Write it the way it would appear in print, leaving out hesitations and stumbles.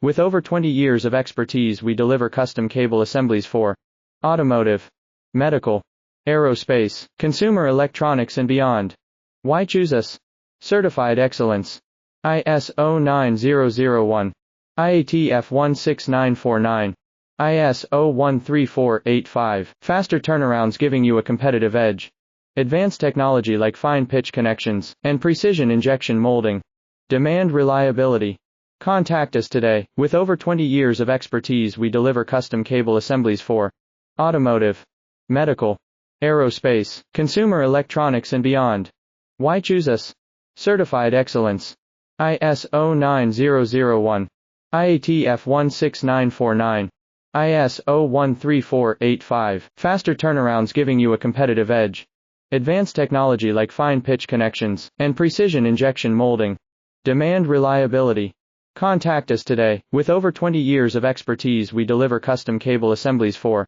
With over 20 years of expertise, we deliver custom cable assemblies for automotive, medical, aerospace, consumer electronics and beyond. Why choose us? Certified excellence. ISO 9001. IATF 16949. ISO 13485. Faster turnarounds giving you a competitive edge. Advanced technology like fine pitch connections and precision injection molding. Demand reliability. Contact us today. With over 20 years of expertise, we deliver custom cable assemblies for automotive, medical, aerospace, consumer electronics and beyond. Why choose us? Certified excellence. ISO 9001. IATF 16949. ISO 13485. Faster turnarounds giving you a competitive edge. Advanced technology like fine pitch connections and precision injection molding. Demand reliability. Contact us today. With over 20 years of expertise, we deliver custom cable assemblies for